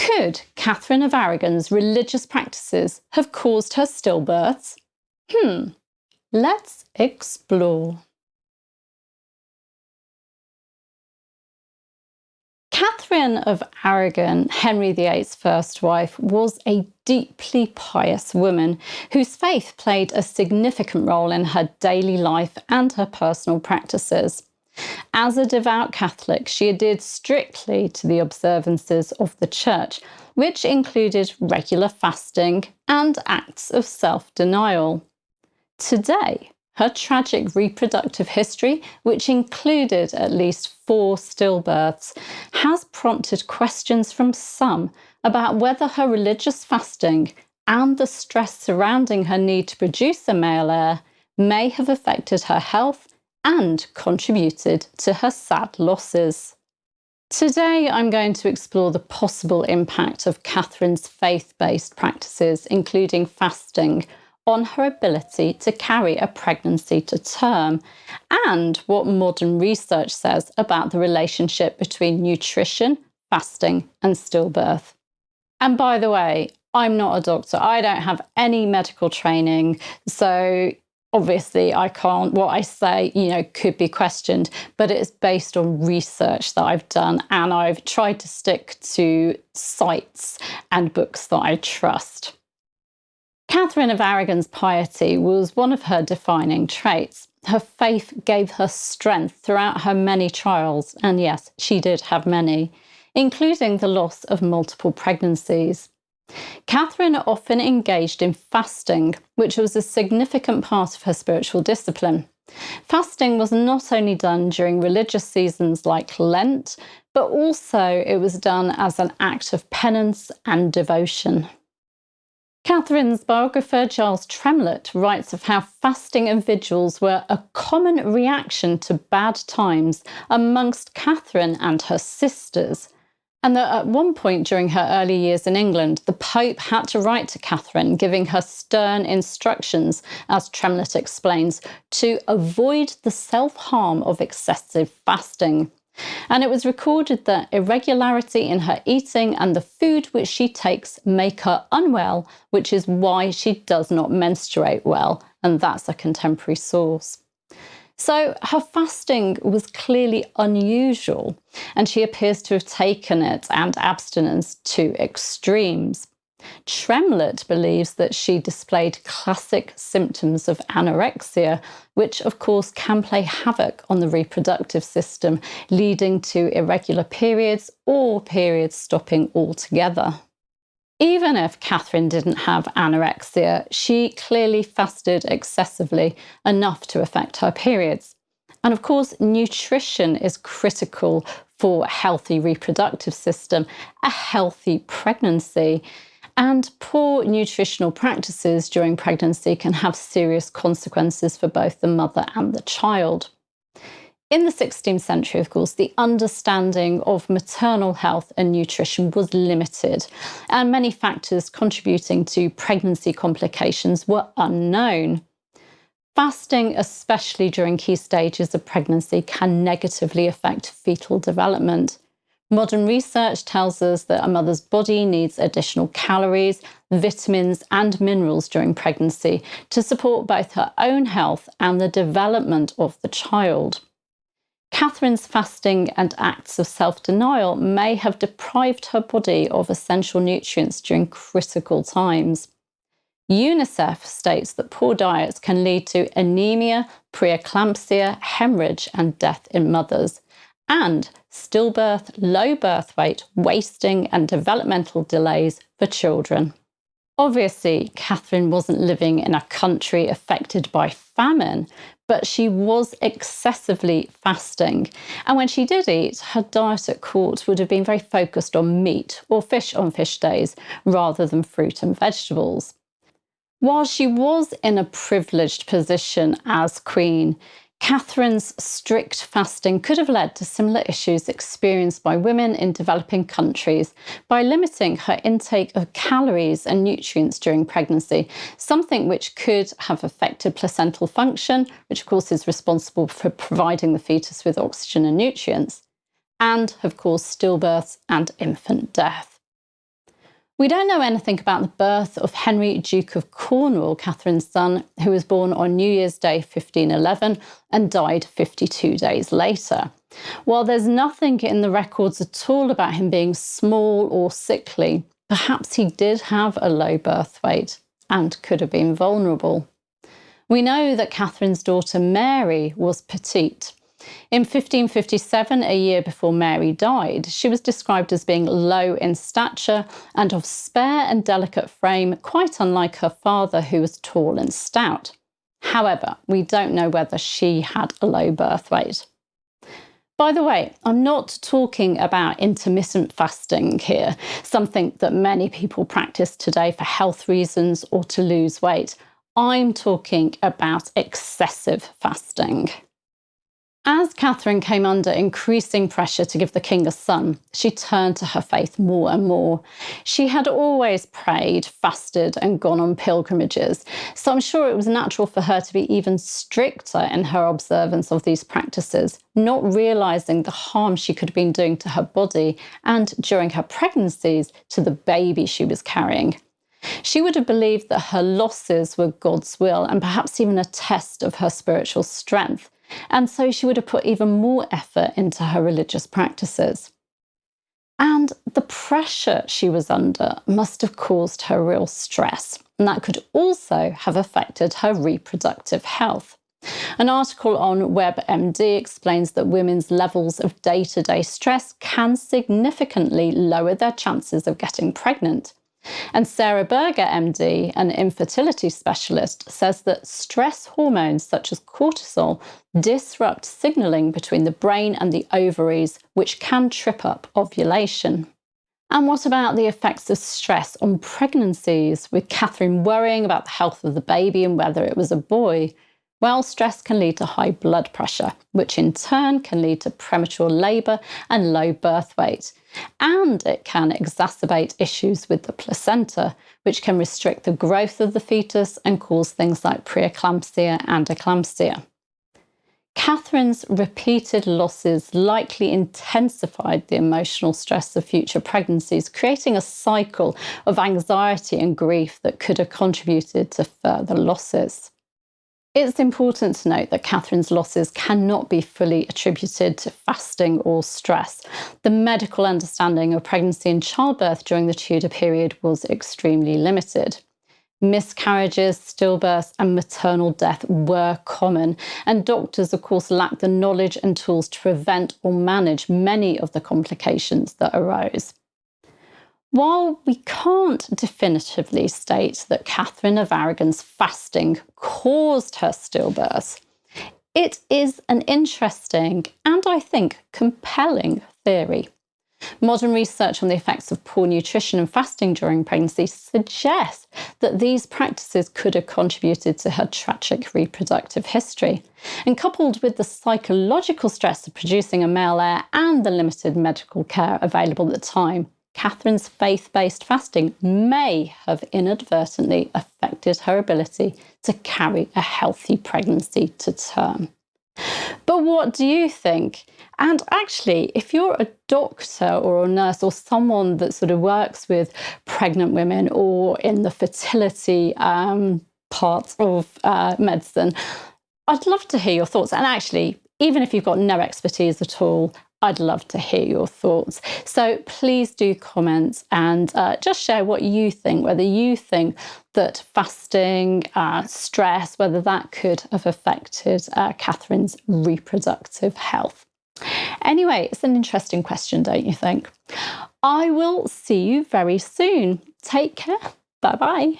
Could Catherine of Aragon's religious practices have caused her stillbirths? Let's explore. Catherine of Aragon, Henry VIII's first wife, was a deeply pious woman whose faith played a significant role in her daily life and her personal practices. As a devout Catholic, she adhered strictly to the observances of the Church, which included regular fasting and acts of self-denial. Today, her tragic reproductive history, which included at least 4 stillbirths, has prompted questions from some about whether her religious fasting and the stress surrounding her need to produce a male heir may have affected her health and contributed to her sad losses. Today, I'm going to explore the possible impact of Catherine's faith-based practices, including fasting, on her ability to carry a pregnancy to term, and what modern research says about the relationship between nutrition, fasting, and stillbirth. And by the way, I'm not a doctor. I don't have any medical training, so obviously I can't, what I say, could be questioned, but it's based on research that I've done, and I've tried to stick to sites and books that I trust. Catherine of Aragon's piety was one of her defining traits. Her faith gave her strength throughout her many trials, and yes, she did have many, including the loss of multiple pregnancies. Catherine often engaged in fasting, which was a significant part of her spiritual discipline. Fasting was not only done during religious seasons like Lent, but also it was done as an act of penance and devotion. Catherine's biographer Giles Tremlett writes of how fasting and vigils were a common reaction to bad times amongst Catherine and her sisters, and that at one point during her early years in England, the Pope had to write to Catherine, giving her stern instructions, as Tremlett explains, to avoid the self-harm of excessive fasting. And it was recorded that irregularity in her eating and the food which she takes make her unwell, which is why she does not menstruate well, and that's a contemporary source. So her fasting was clearly unusual, and she appears to have taken it and abstinence to extremes. Tremlett believes that she displayed classic symptoms of anorexia, which of course can play havoc on the reproductive system, leading to irregular periods or periods stopping altogether. Even if Catherine didn't have anorexia, she clearly fasted excessively, enough to affect her periods. And of course, nutrition is critical for a healthy reproductive system, a healthy pregnancy. And poor nutritional practices during pregnancy can have serious consequences for both the mother and the child. In the 16th century, of course, the understanding of maternal health and nutrition was limited, and many factors contributing to pregnancy complications were unknown. Fasting, especially during key stages of pregnancy, can negatively affect fetal development. Modern research tells us that a mother's body needs additional calories, vitamins, and minerals during pregnancy to support both her own health and the development of the child. Catherine's fasting and acts of self-denial may have deprived her body of essential nutrients during critical times. UNICEF states that poor diets can lead to anemia, preeclampsia, hemorrhage, and death in mothers, and stillbirth, low birth weight, wasting, and developmental delays for children. Obviously, Catherine wasn't living in a country affected by famine, but she was excessively fasting. And when she did eat, her diet at court would have been very focused on meat or fish on fish days rather than fruit and vegetables. While she was in a privileged position as queen, Catherine's strict fasting could have led to similar issues experienced by women in developing countries by limiting her intake of calories and nutrients during pregnancy, something which could have affected placental function, which of course is responsible for providing the fetus with oxygen and nutrients, and of course stillbirths and infant death. We don't know anything about the birth of Henry, Duke of Cornwall, Catherine's son, who was born on New Year's Day 1511 and died 52 days later. While there's nothing in the records at all about him being small or sickly, perhaps he did have a low birth weight and could have been vulnerable. We know that Catherine's daughter Mary was petite. In 1557, a year before Mary died, she was described as being low in stature and of spare and delicate frame, quite unlike her father, who was tall and stout. However, we don't know whether she had a low birth weight. By the way, I'm not talking about intermittent fasting here, something that many people practice today for health reasons or to lose weight. I'm talking about excessive fasting. As Catherine came under increasing pressure to give the king a son, she turned to her faith more and more. She had always prayed, fasted, and gone on pilgrimages, so I'm sure it was natural for her to be even stricter in her observance of these practices, not realising the harm she could have been doing to her body and, during her pregnancies, to the baby she was carrying. She would have believed that her losses were God's will and perhaps even a test of her spiritual strength. And so she would have put even more effort into her religious practices. And the pressure she was under must have caused her real stress, and that could also have affected her reproductive health. An article on WebMD explains that women's levels of day-to-day stress can significantly lower their chances of getting pregnant. And Sarah Berger, MD, an infertility specialist, says that stress hormones such as cortisol disrupt signalling between the brain and the ovaries, which can trip up ovulation. And what about the effects of stress on pregnancies, with Catherine worrying about the health of the baby and whether it was a boy? Well, stress can lead to high blood pressure, which in turn can lead to premature labour and low birth weight. And it can exacerbate issues with the placenta, which can restrict the growth of the fetus and cause things like preeclampsia and eclampsia. Catherine's repeated losses likely intensified the emotional stress of future pregnancies, creating a cycle of anxiety and grief that could have contributed to further losses. It's important to note that Catherine's losses cannot be fully attributed to fasting or stress. The medical understanding of pregnancy and childbirth during the Tudor period was extremely limited. Miscarriages, stillbirths, and maternal death were common, and doctors, of course, lacked the knowledge and tools to prevent or manage many of the complications that arose. While we can't definitively state that Catherine of Aragon's fasting caused her stillbirths, it is an interesting and, I think, compelling theory. Modern research on the effects of poor nutrition and fasting during pregnancy suggests that these practices could have contributed to her tragic reproductive history. And coupled with the psychological stress of producing a male heir and the limited medical care available at the time, Catherine's faith-based fasting may have inadvertently affected her ability to carry a healthy pregnancy to term. But what do you think? And actually, if you're a doctor or a nurse or someone that sort of works with pregnant women or in the fertility part of medicine, I'd love to hear your thoughts. And actually, even if you've got no expertise at all, I'd love to hear your thoughts. So please do comment and just share what you think, whether you think that fasting, stress, whether that could have affected Catherine's reproductive health. Anyway, it's an interesting question, don't you think? I will see you very soon. Take care. Bye-bye.